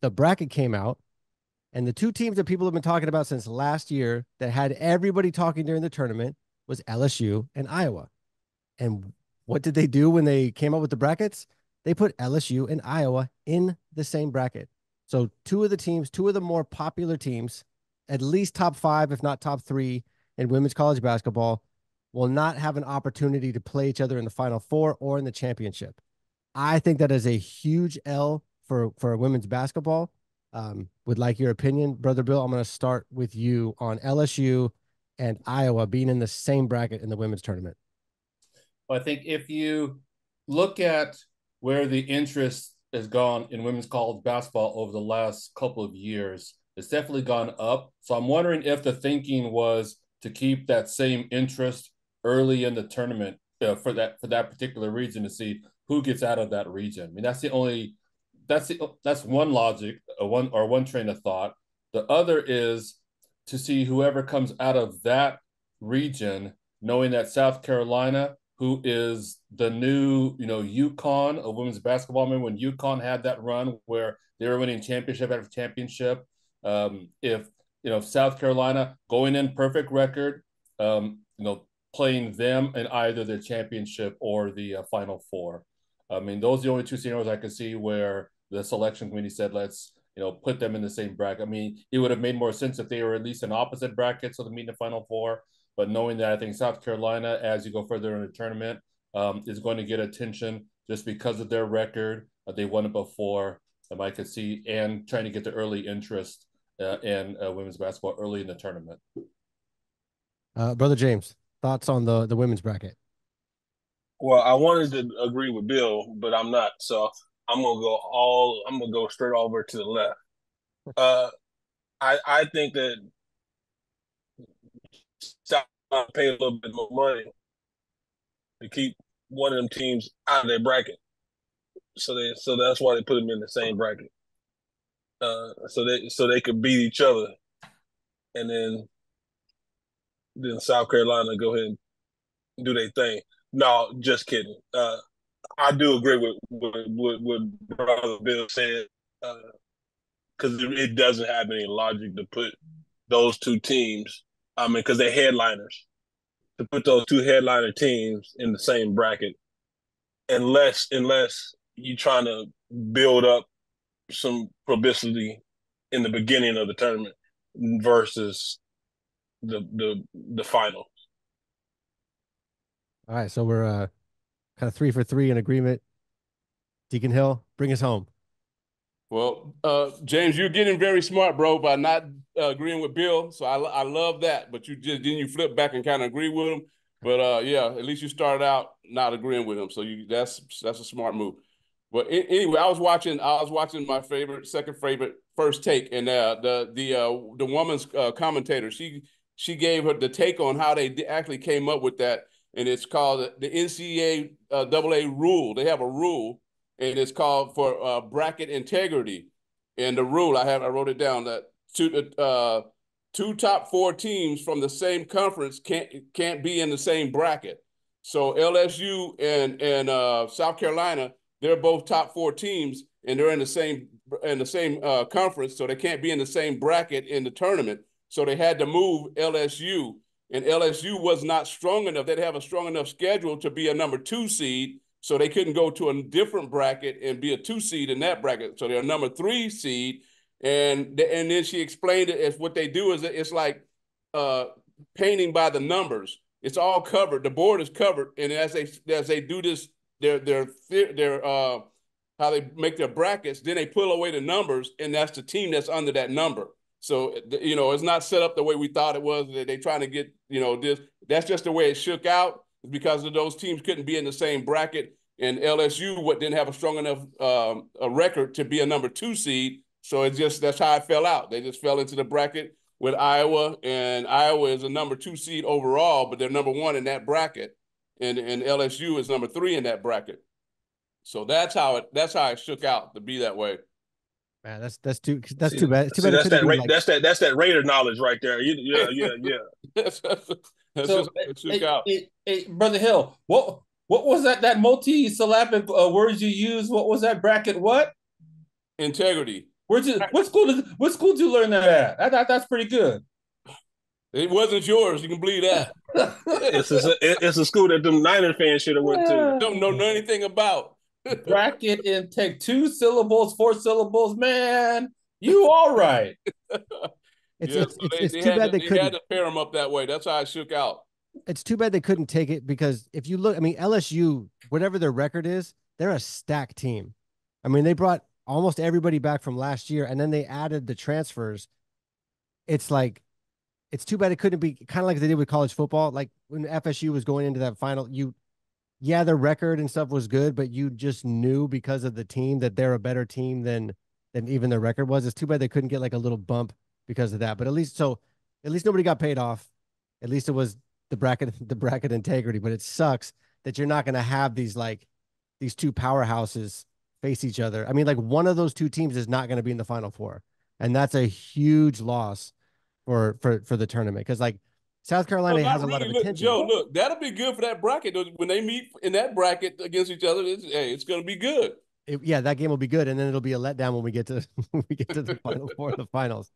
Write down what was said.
the bracket came out, and the two teams that people have been talking about since last year that had everybody talking during the tournament was LSU and Iowa. And what did they do when they came up with the brackets? They put LSU and Iowa in the same bracket. So two of the teams, two of the more popular teams, at least top five, if not top three in women's college basketball, will not have an opportunity to play each other in the Final Four or in the championship. I think that is a huge L for women's basketball. Would like your opinion, Brother Bill. I'm going to start with you on LSU and Iowa being in the same bracket in the women's tournament. Well, I think if you look at where the interest has gone in women's college basketball over the last couple of years, it's definitely gone up. So I'm wondering if the thinking was to keep that same interest early in the tournament for that particular region to see who gets out of that region. I mean, that's one logic, one train of thought. The other is to see whoever comes out of that region, knowing that South Carolina, who is the new, UConn of women's basketball. I mean, when UConn had that run where they were winning championship after championship, if South Carolina going in perfect record, playing them in either the championship or the Final Four. I mean, those are the only two scenarios I could see where the selection committee said, let's put them in the same bracket. I mean, it would have made more sense if they were at least in opposite brackets, so they meet in the Final Four. But knowing that, I think South Carolina, as you go further in the tournament, is going to get attention just because of their record. They won it before. I could see, and trying to get the early interest in women's basketball early in the tournament. Brother James, thoughts on the women's bracket? Well, I wanted to agree with Bill, but I'm not. So I'm gonna go straight over to the left. I think that South pay a little bit more money to keep one of them teams out of their bracket. So that's why they put them in the same bracket. So they could beat each other, and then South Carolina go ahead and do their thing. No, just kidding. I do agree with what Brother Bill said, because it doesn't have any logic to put those two teams. I mean, because they're headliners. To put those two headliner teams in the same bracket, unless you're trying to build up some publicity in the beginning of the tournament versus the final. All right, so we're kind of 3 for 3 in agreement. Deacon Hill, bring us home. Well, James, you're getting very smart, bro, by not agreeing with Bill. So I love that. But you flip back and kind of agree with him. But yeah, at least you started out not agreeing with him. So that's a smart move. But anyway, I was watching my second favorite First Take, and the woman's commentator, she gave her the take on how they actually came up with that, and it's called the NCAA AA rule. They have a rule, and it's called for bracket integrity. And the rule I wrote it down that two top four teams from the same conference can't be in the same bracket. So LSU and South Carolina, they're both top four teams, and they're in the same conference, so they can't be in the same bracket in the tournament. So they had to move LSU, and LSU was not strong enough. They didn't have a strong enough schedule to be a number 2 seed, so they couldn't go to a different bracket and be a 2 seed in that bracket. So they're a number 3 seed, and then she explained it as what they do is it's like painting by the numbers. It's all covered. The board is covered, and as they do this, their how they make their brackets, then they pull away the numbers, and that's the team that's under that number. So, it's not set up the way we thought it was. They trying to get, this. That's just the way it shook out because of those teams couldn't be in the same bracket, and LSU didn't have a strong enough a record to be a number 2 seed. So that's how it fell out. They just fell into the bracket with Iowa, and Iowa is a number 2 seed overall, but they're number 1 in that bracket, and LSU is number 3 in that bracket. So that's how it shook out to be that way. Man, that's too bad. It's too bad. That's that Raider knowledge right there. Yeah. That's so, just it shook out. Hey, Brother Hill, what was that multi-syllabic words you used? What was that bracket? What? Integrity. What school did you learn that at? That's pretty good. It wasn't yours. You can believe that. It's a school that them Niner fans should have went to. Don't know anything about. Bracket intake, 2 syllables, 4 syllables, man. You all right? It's too bad they couldn't. Had to pair them up that way. That's how I shook out. It's too bad they couldn't take it because if you look, I mean, LSU, whatever their record is, they're a stacked team. I mean, they brought almost everybody back from last year, and then they added the transfers. It's like, it's too bad it couldn't be kind of like they did with college football. Like when FSU was going into that final, yeah, their record and stuff was good, but you just knew because of the team that they're a better team than even their record was. It's too bad they couldn't get like a little bump because of that. But at least nobody got paid off. At least it was the bracket integrity. But it sucks that you're not going to have these two powerhouses face each other. I mean, like one of those two teams is not going to be in the Final Four, and that's a huge loss for the tournament because like South Carolina has a lot of attention. Joe, look, that'll be good for that bracket when they meet in that bracket against each other. It's going to be good. Yeah, that game will be good, and then it'll be a letdown when we get to the Final Four, the finals.